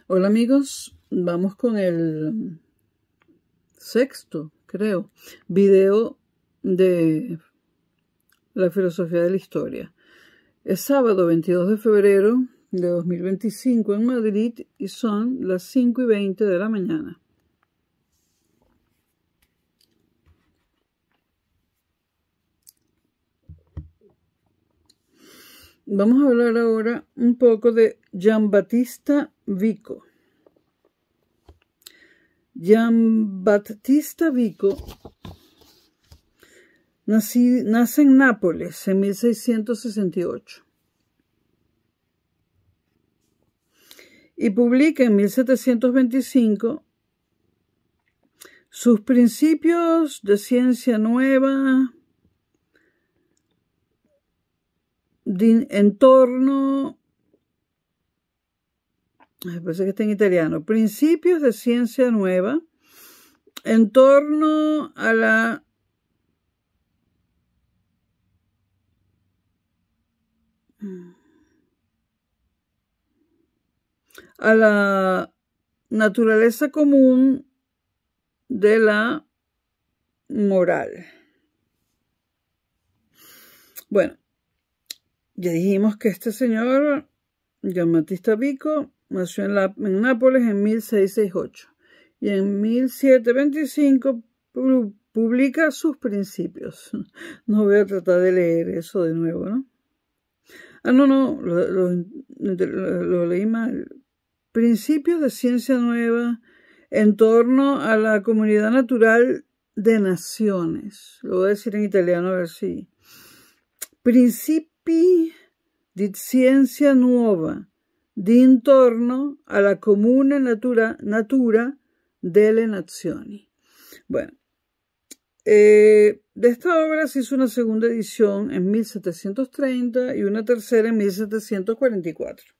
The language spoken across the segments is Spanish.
Hola amigos, vamos con el sexto, creo, video de la filosofía de la historia. Es sábado 22 de febrero de 2025 en Madrid y son las 5:20 de la mañana. Vamos a hablar ahora un poco de Giambattista Vico. Giambattista Vico nace en Nápoles en 1668 y publica en 1725 sus principios de ciencia nueva en torno, me parece que está en italiano, principios de ciencia nueva en torno a la naturaleza común de la moral. Bueno, ya dijimos que este señor, Giambattista Vico, nació en Nápoles en 1668 y en 1725 publica sus principios. No voy a tratar de leer eso de nuevo, ¿no? Lo leí mal. Principios de ciencia nueva en torno a la comunidad natural de naciones. Lo voy a decir en italiano a ver si. Principi di scienza nuova di intorno alla comune natura delle nazioni. Bueno, de esta obra se hizo una segunda edición en 1730 y una tercera en 1744.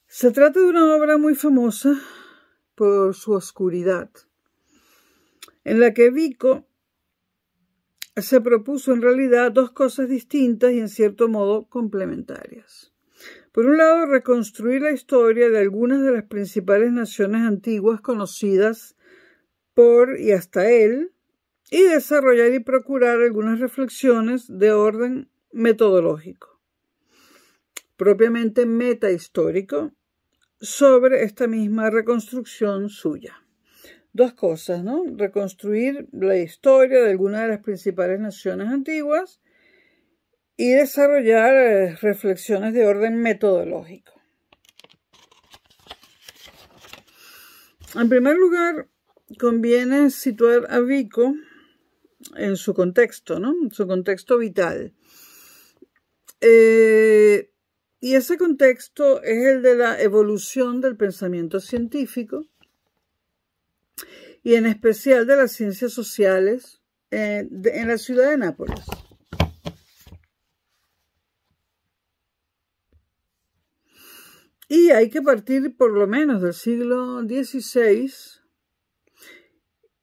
Se trata de una obra muy famosa por su oscuridad, en la que Vico se propuso en realidad dos cosas distintas y en cierto modo complementarias. Por un lado, reconstruir la historia de algunas de las principales naciones antiguas conocidas por y hasta él, y desarrollar y procurar algunas reflexiones de orden metodológico, propiamente metahistórico, sobre esta misma reconstrucción suya. Dos cosas, ¿no? Reconstruir la historia de algunas de las principales naciones antiguas y desarrollar reflexiones de orden metodológico. En primer lugar, conviene situar a Vico en su contexto, ¿no? En su contexto vital. Y ese contexto es el de la evolución del pensamiento científico y en especial de las ciencias sociales en la ciudad de Nápoles. Y hay que partir por lo menos del siglo XVI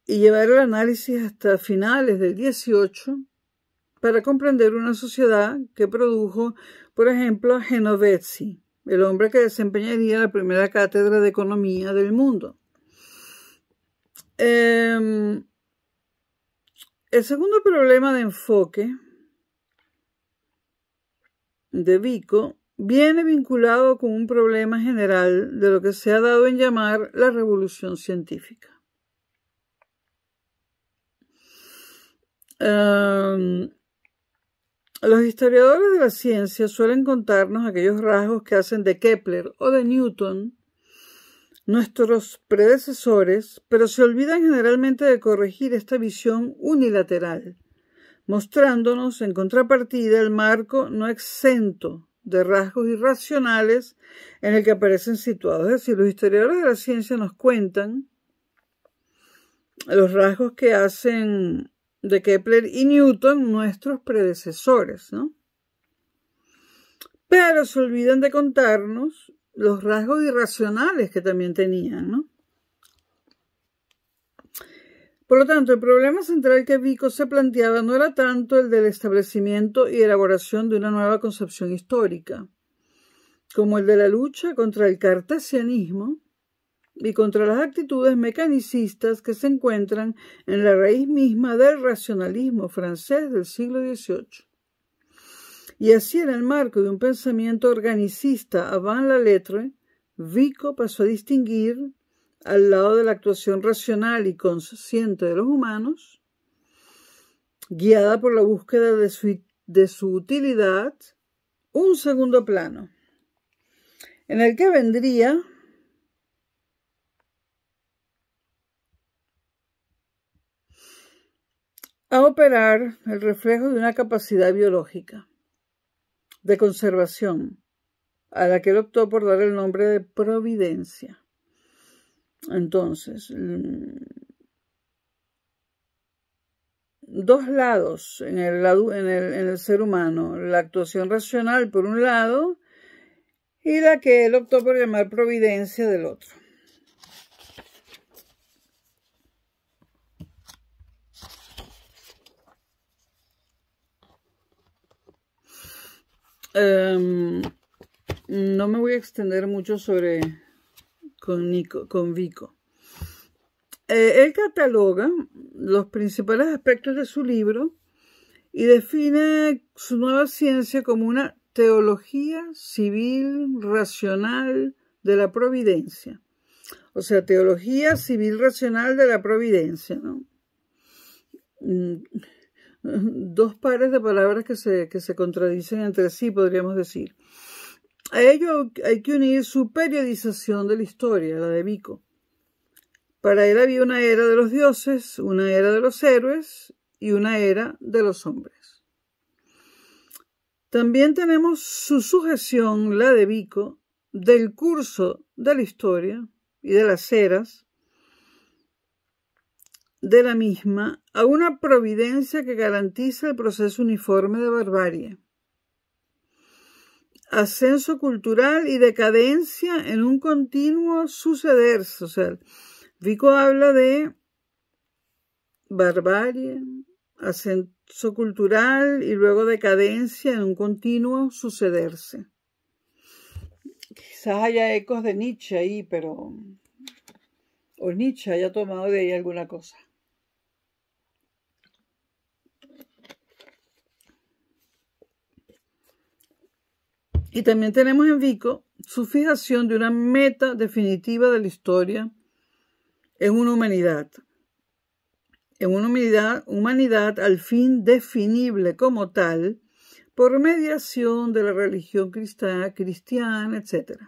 y llevar el análisis hasta finales del XVIII para comprender una sociedad que produjo, por ejemplo, a Genovesi, el hombre que desempeñaría la primera cátedra de economía del mundo. El segundo problema de enfoque de Vico viene vinculado con un problema general de lo que se ha dado en llamar la revolución científica. Los historiadores de la ciencia suelen contarnos aquellos rasgos que hacen de Kepler o de Newton nuestros predecesores, pero se olvidan generalmente de corregir esta visión unilateral, mostrándonos en contrapartida el marco no exento de rasgos irracionales en el que aparecen situados. Es decir, los historiadores de la ciencia nos cuentan los rasgos que hacen de Kepler y Newton nuestros predecesores, ¿no? Pero se olvidan de contarnos los rasgos irracionales que también tenían, ¿no? Por lo tanto, el problema central que Vico se planteaba no era tanto el del establecimiento y elaboración de una nueva concepción histórica, como el de la lucha contra el cartesianismo y contra las actitudes mecanicistas que se encuentran en la raíz misma del racionalismo francés del siglo XVIII. Y así, en el marco de un pensamiento organicista avant la lettre, Vico pasó a distinguir, al lado de la actuación racional y consciente de los humanos, guiada por la búsqueda de su utilidad, un segundo plano, en el que vendría a operar el reflejo de una capacidad biológica de conservación, a la que él optó por dar el nombre de providencia. Entonces, dos lados en el ser humano, la actuación racional por un lado y la que él optó por llamar providencia del otro. No me voy a extender mucho con Vico. Él cataloga los principales aspectos de su libro y define su nueva ciencia como una teología civil racional de la providencia. O sea, teología civil racional de la providencia, ¿no? Dos pares de palabras que se contradicen entre sí, podríamos decir. A ello hay que unir su periodización de la historia, la de Vico. Para él había una era de los dioses, una era de los héroes y una era de los hombres. También tenemos su sujeción, la de Vico, del curso de la historia y de las eras de la misma a una providencia que garantiza el proceso uniforme de barbarie, ascenso cultural y decadencia en un continuo sucederse. O sea, Vico habla de barbarie, ascenso cultural y luego decadencia en un continuo sucederse. Quizás haya ecos de Nietzsche ahí, o Nietzsche haya tomado de ahí alguna cosa. Y también tenemos en Vico su fijación de una meta definitiva de la historia en una humanidad. En una humanidad al fin definible como tal por mediación de la religión cristiana, etc.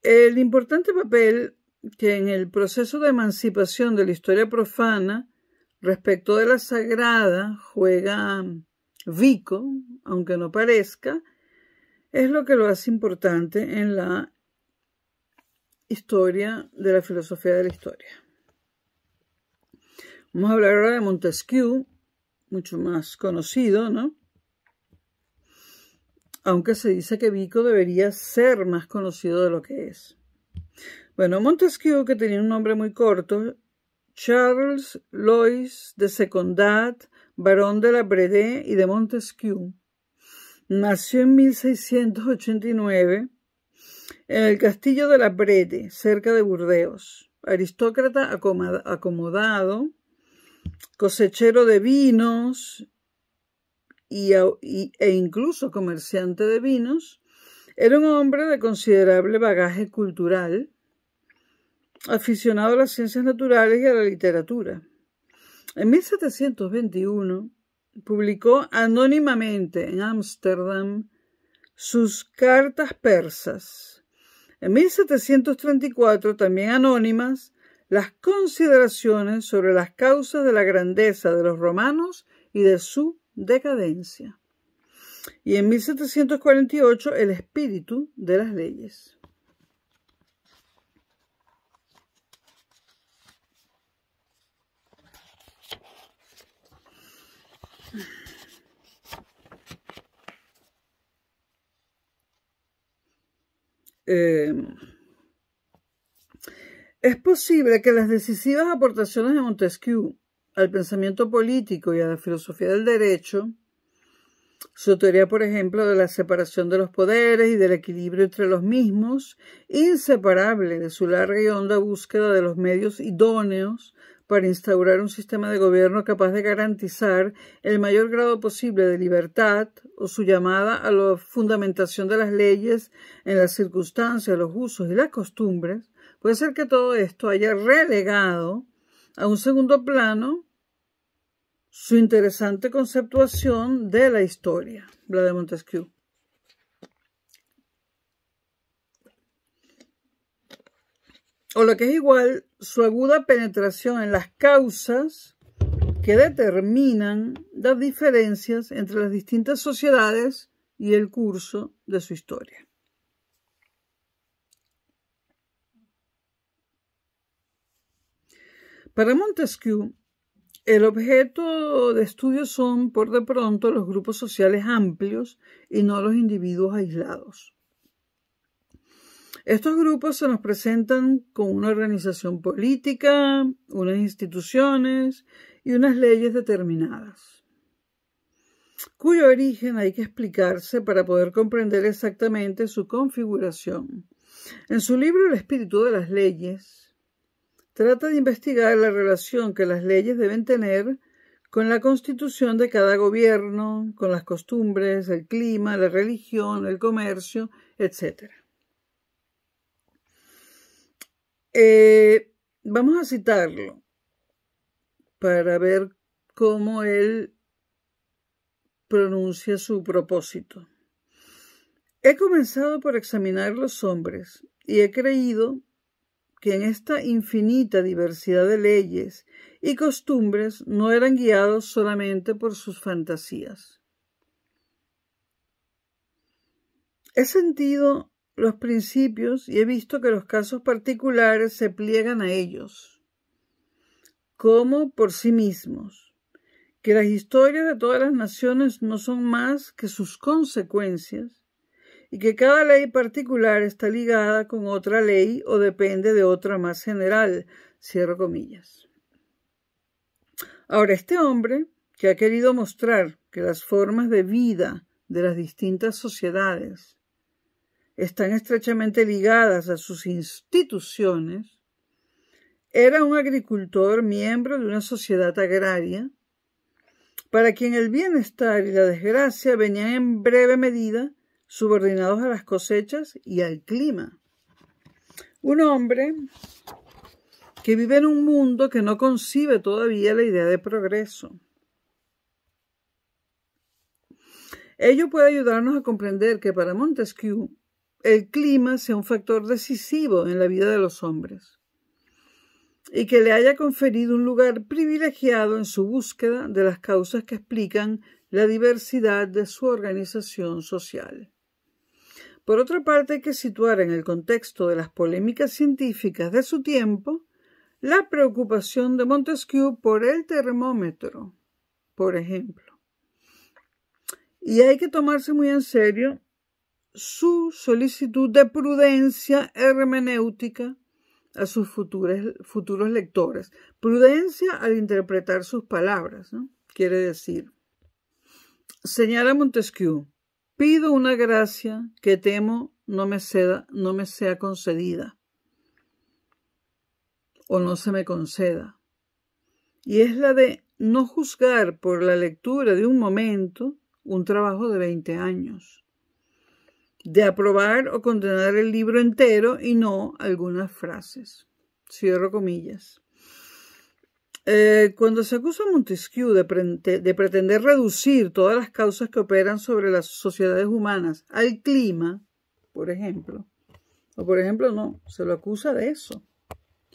El importante papel que en el proceso de emancipación de la historia profana respecto de la sagrada juega Vico, aunque no parezca, es lo que lo hace importante en la historia de la filosofía de la historia. Vamos a hablar ahora de Montesquieu, mucho más conocido, ¿no? Aunque se dice que Vico debería ser más conocido de lo que es. Bueno, Montesquieu, que tenía un nombre muy corto, Charles Loys de Secondat, barón de la Brede y de Montesquieu, nació en 1689 en el castillo de la Brede, cerca de Burdeos. Aristócrata acomodado, cosechero de vinos e incluso comerciante de vinos, era un hombre de considerable bagaje cultural, aficionado a las ciencias naturales y a la literatura. En 1721 publicó anónimamente en Ámsterdam sus cartas persas. En 1734, también anónimas, las consideraciones sobre las causas de la grandeza de los romanos y de su decadencia. Y en 1748, el espíritu de las leyes. Es posible que las decisivas aportaciones de Montesquieu al pensamiento político y a la filosofía del derecho Su teoría, por ejemplo, de la separación de los poderes y del equilibrio entre los mismos, inseparable de su larga y honda búsqueda de los medios idóneos para instaurar un sistema de gobierno capaz de garantizar el mayor grado posible de libertad, o su llamada a la fundamentación de las leyes en las circunstancias, los usos y las costumbres, puede ser que todo esto haya relegado a un segundo plano su interesante conceptuación de la historia, la de Montesquieu. O lo que es igual, su aguda penetración en las causas que determinan las diferencias entre las distintas sociedades y el curso de su historia. Para Montesquieu, el objeto de estudio son, por de pronto, los grupos sociales amplios y no los individuos aislados. Estos grupos se nos presentan con una organización política, unas instituciones y unas leyes determinadas, cuyo origen hay que explicarse para poder comprender exactamente su configuración. En su libro El espíritu de las leyes, trata de investigar la relación que las leyes deben tener con la constitución de cada gobierno, con las costumbres, el clima, la religión, el comercio, etc. Vamos a citarlo para ver cómo él pronuncia su propósito. He comenzado por examinar los hombres y he creído que en esta infinita diversidad de leyes y costumbres no eran guiados solamente por sus fantasías. He sentido los principios y he visto que los casos particulares se pliegan a ellos, como por sí mismos, que las historias de todas las naciones no son más que sus consecuencias y que cada ley particular está ligada con otra ley o depende de otra más general, cierro comillas. Ahora, este hombre, que ha querido mostrar que las formas de vida de las distintas sociedades están estrechamente ligadas a sus instituciones, era un agricultor miembro de una sociedad agraria, para quien el bienestar y la desgracia venían en breve medida subordinados a las cosechas y al clima. Un hombre que vive en un mundo que no concibe todavía la idea de progreso. Ello puede ayudarnos a comprender que para Montesquieu el clima sea un factor decisivo en la vida de los hombres y que le haya conferido un lugar privilegiado en su búsqueda de las causas que explican la diversidad de su organización social. Por otra parte, hay que situar en el contexto de las polémicas científicas de su tiempo la preocupación de Montesquieu por el termómetro, por ejemplo. Y hay que tomarse muy en serio su solicitud de prudencia hermenéutica a sus futuros lectores. Prudencia al interpretar sus palabras, ¿no? Quiere decir, señala Montesquieu, pido una gracia que temo no me sea concedida o no se me conceda. Y es la de no juzgar por la lectura de un momento un trabajo de 20 años. De aprobar o condenar el libro entero y no algunas frases. Cierro comillas. Cuando se acusa a Montesquieu de pretender reducir todas las causas que operan sobre las sociedades humanas al clima, por ejemplo, no, se lo acusa de eso,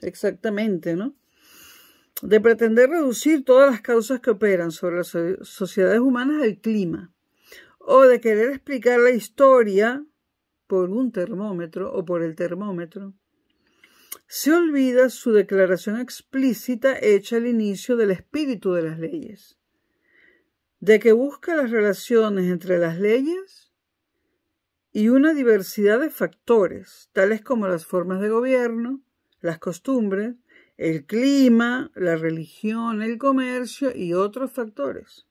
exactamente, ¿no? De pretender reducir todas las causas que operan sobre las sociedades humanas al clima, o de querer explicar la historia por un termómetro o por el termómetro, se olvida su declaración explícita hecha al inicio del espíritu de las leyes, de que busca las relaciones entre las leyes y una diversidad de factores, tales como las formas de gobierno, las costumbres, el clima, la religión, el comercio y otros factores.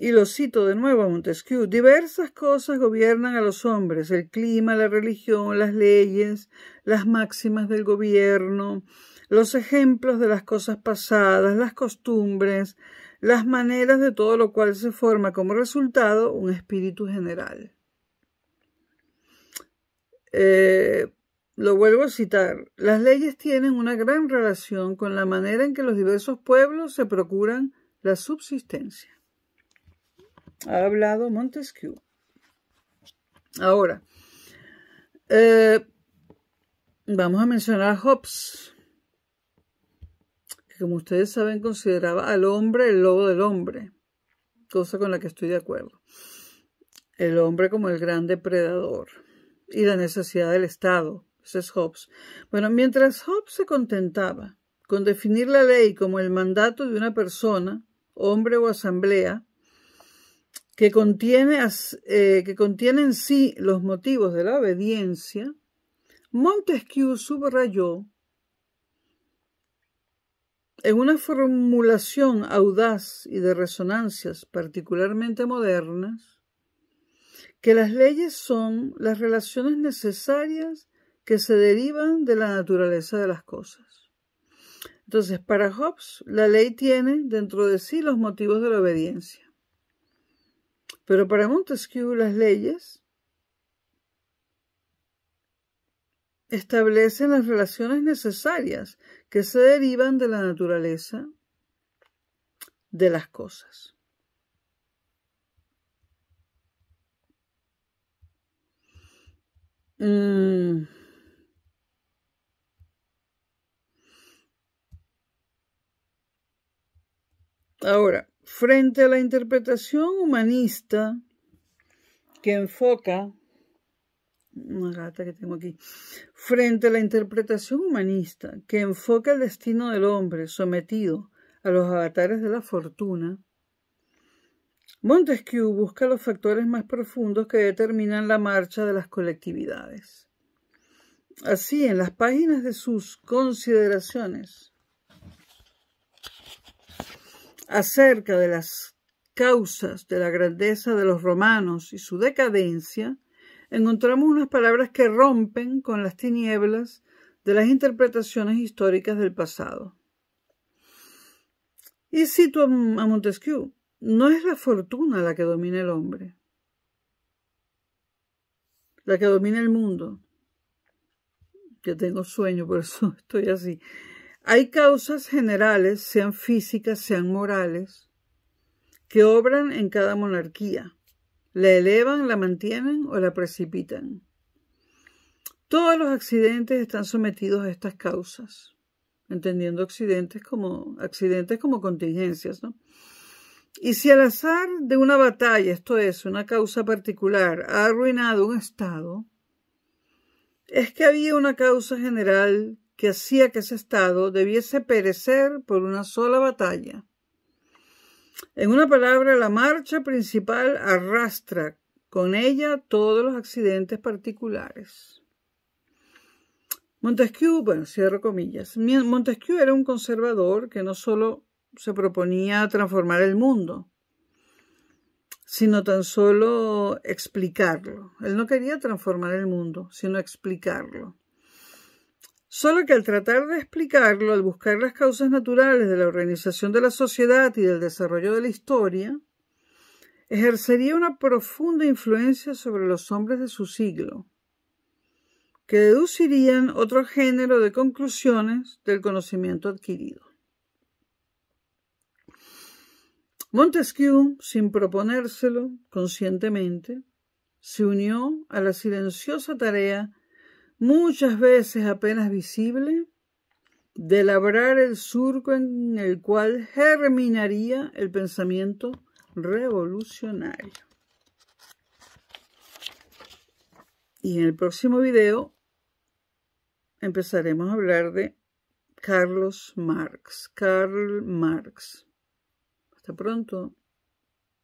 y lo cito de nuevo a Montesquieu, diversas cosas gobiernan a los hombres, el clima, la religión, las leyes, las máximas del gobierno, los ejemplos de las cosas pasadas, las costumbres, las maneras, de todo lo cual se forma como resultado un espíritu general. Lo vuelvo a citar. Las leyes tienen una gran relación con la manera en que los diversos pueblos se procuran la subsistencia. Ha hablado Montesquieu. Ahora, vamos a mencionar a Hobbes, que como ustedes saben consideraba al hombre el lobo del hombre, cosa con la que estoy de acuerdo. El hombre como el gran depredador y la necesidad del Estado. Ese es Hobbes. Bueno, mientras Hobbes se contentaba con definir la ley como el mandato de una persona, hombre o asamblea, que contiene en sí los motivos de la obediencia, Montesquieu subrayó en una formulación audaz y de resonancias particularmente modernas que las leyes son las relaciones necesarias que se derivan de la naturaleza de las cosas. Entonces, para Hobbes, la ley tiene dentro de sí los motivos de la obediencia. Pero para Montesquieu, las leyes establecen las relaciones necesarias que se derivan de la naturaleza de las cosas. Ahora, frente a la interpretación humanista que enfoca, una gata que tengo aquí, frente a la interpretación humanista que enfoca el destino del hombre sometido a los avatares de la fortuna, Montesquieu busca los factores más profundos que determinan la marcha de las colectividades. Así, en las páginas de sus consideraciones acerca de las causas de la grandeza de los romanos y su decadencia, encontramos unas palabras que rompen con las tinieblas de las interpretaciones históricas del pasado. Y cito a Montesquieu, no es la fortuna la que domina el hombre, la que domina el mundo. Yo tengo sueño, por eso estoy así. Hay causas generales, sean físicas, sean morales, que obran en cada monarquía. La elevan, la mantienen o la precipitan. Todos los accidentes están sometidos a estas causas, entendiendo accidentes como contingencias, ¿no? Y si al azar de una batalla, esto es, una causa particular, ha arruinado un estado, es que había una causa general que hacía que ese estado debiese perecer por una sola batalla. En una palabra, la marcha principal arrastra con ella todos los accidentes particulares. Montesquieu, bueno, cierro comillas, Montesquieu era un conservador que no solo se proponía transformar el mundo, sino tan solo explicarlo. Él no quería transformar el mundo, sino explicarlo. Solo que al tratar de explicarlo, al buscar las causas naturales de la organización de la sociedad y del desarrollo de la historia, ejercería una profunda influencia sobre los hombres de su siglo, que deducirían otro género de conclusiones del conocimiento adquirido. Montesquieu, sin proponérselo conscientemente, se unió a la silenciosa tarea, muchas veces apenas visible, de labrar el surco en el cual germinaría el pensamiento revolucionario. Y en el próximo video empezaremos a hablar de Karl Marx. Hasta pronto.